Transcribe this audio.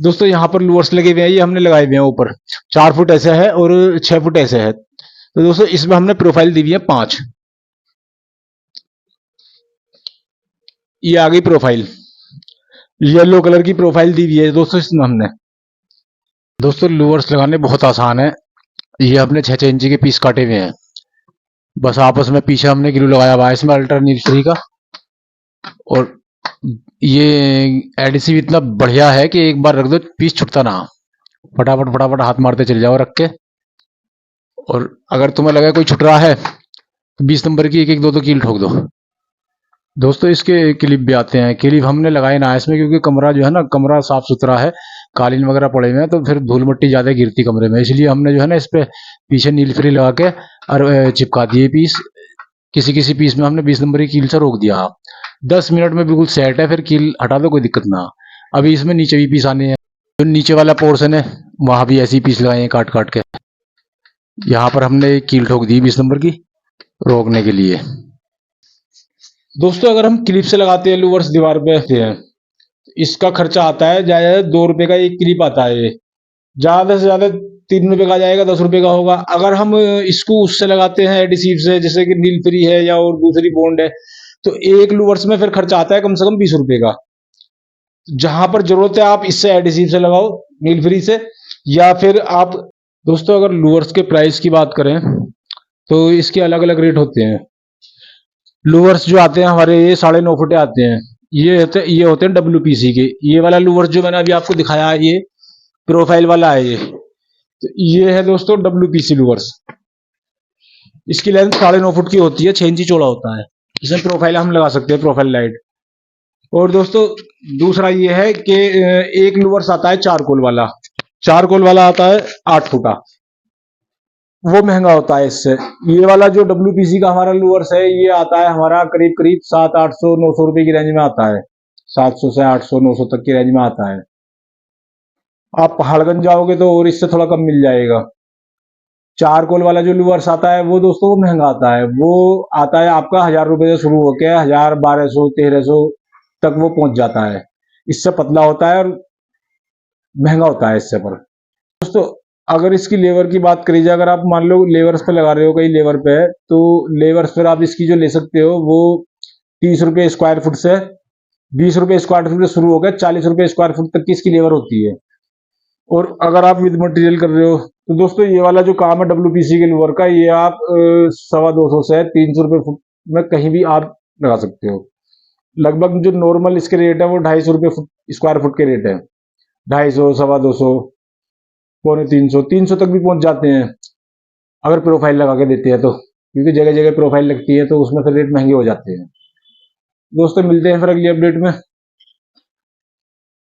दोस्तों यहाँ पर लूवर्स लगे हुए हैं, ये हमने लगाए हुए हैं ऊपर। 4 फुट ऐसे है और 6 फुट ऐसे है। तो दोस्तों इसमें हमने प्रोफाइल दी हुई है 5। ये आ गई प्रोफाइल, येलो कलर की प्रोफाइल दी हुई है दोस्तों इसमें हमने। दोस्तों लूवर्स लगाने बहुत आसान है। ये अपने 6-6 इंची के पीस काटे हुए हैं, बस आपस में पीछे हमने ग्लू लगाया हुआ है इसमें अल्ट्रा नील फ्री का। और ये एडिसिव इतना बढ़िया है कि एक बार रख दो पीस छुटता ना, फटाफट फटाफट हाथ मारते चले जाओ रख के। और अगर तुम्हें लगे कोई छुट रहा है तो 20 नंबर की एक एक दो दो कील ठोक दो। दोस्तों इसके क्लिप भी आते हैं, क्लिप हमने लगाए ना इसमें क्योंकि कमरा जो है ना, कमरा साफ सुथरा है, कालीन वगैरह पड़े हुए हैं तो फिर धूल मिट्टी ज्यादा गिरती कमरे में, इसलिए हमने जो है ना इस पे पीछे नील फ्री लगा के और चिपका दिए पीस। किसी किसी पीस में हमने 20 नंबर की कील से रोक दिया। 10 मिनट में बिल्कुल सेट है, फिर कील हटा दो कोई दिक्कत ना। अभी इसमें नीचे भी पीस आने हैं, जो नीचे वाला पोर्शन है वहां भी ऐसी पीस लगाए हैं काट काट के। यहाँ पर हमने एक कील ठोक दी 20 नंबर की रोकने के लिए। दोस्तों अगर हम क्लिप से लगाते हैं लूवर्स दीवार पे हैं, इसका खर्चा आता है ज्यादा 2 रुपए का एक क्लिप आता है। ये ज्यादा से ज्यादा 3 रुपए का जाएगा, 10 रुपए का होगा। अगर हम इसको उससे लगाते हैं एडिसिव से, जैसे कि नील फ्री है या और दूसरी बॉन्ड है, तो एक लूवर्स में फिर खर्चा आता है कम से कम 20 रुपए का। जहां पर जरूरत है आप इससे एडिसिव से लगाओ, नील फ्री से, या फिर आप। दोस्तों अगर लूवर्स के प्राइस की बात करें तो इसके अलग अलग रेट होते हैं। लूवर्स जो आते हैं हमारे ये 9.5 फुटे आते हैं। ये होते हैं WPC के। ये वाला लूवर्स जो मैंने अभी आपको दिखाया है ये प्रोफाइल वाला है। ये तो ये है दोस्तों WPC लूवर्स। इसकी लेंथ 9.5 फुट की होती है, 6 इंची चौड़ा होता है। इसमें प्रोफाइल हम लगा सकते हैं, प्रोफाइल लाइट। और दोस्तों दूसरा ये है कि एक लूवर्स आता है चारकोल वाला। चारकोल वाला आता है 8 फुटा, वो महंगा होता है इससे। ये वाला जो WPC का हमारा लूवर्स है ये आता है हमारा करीब करीब 700-800-900 रुपए की रेंज में आता है। 700 से 800-900 तक की रेंज में आता है। आप पहाड़गंज जाओगे तो और इससे थोड़ा कम मिल जाएगा। चारकोल वाला जो लूवर्स आता है वो दोस्तों वो महंगा आता है। वो आता है आपका 1000 रुपए से शुरू होकर 1000, 1200, 1300 तक वो पहुंच जाता है। इससे पतला होता है और महंगा होता है इससे। पर दोस्तों अगर इसकी लेवर की बात करी जाए, अगर आप मान लो लेवर्स पे लगा रहे हो, कई लेवर पे है, तो लेवर्स पर आप इसकी जो ले सकते हो वो 30 रुपए स्क्वायर फुट से, 20 रुपए स्क्वायर फुट से शुरू होकर 40 रुपए स्क्वायर फुट तक की इसकी लेवर होती है। और अगर आप विद मटेरियल कर रहे हो तो दोस्तों ये वाला जो काम है WPC के लूवर का, ये आप 250 से 300 रुपए फुट में कहीं भी आप लगा सकते हो। लगभग जो नॉर्मल इसके रेट है वो 250 रुपए स्क्वायर फुट के रेट है। 250, 250, 250, 300 तक भी पहुंच जाते हैं अगर प्रोफाइल लगा के देते हैं तो, क्योंकि जगह जगह प्रोफाइल लगती है तो उसमें फिर रेट महंगे हो जाते हैं। दोस्तों मिलते हैं फिर अगली अपडेट में।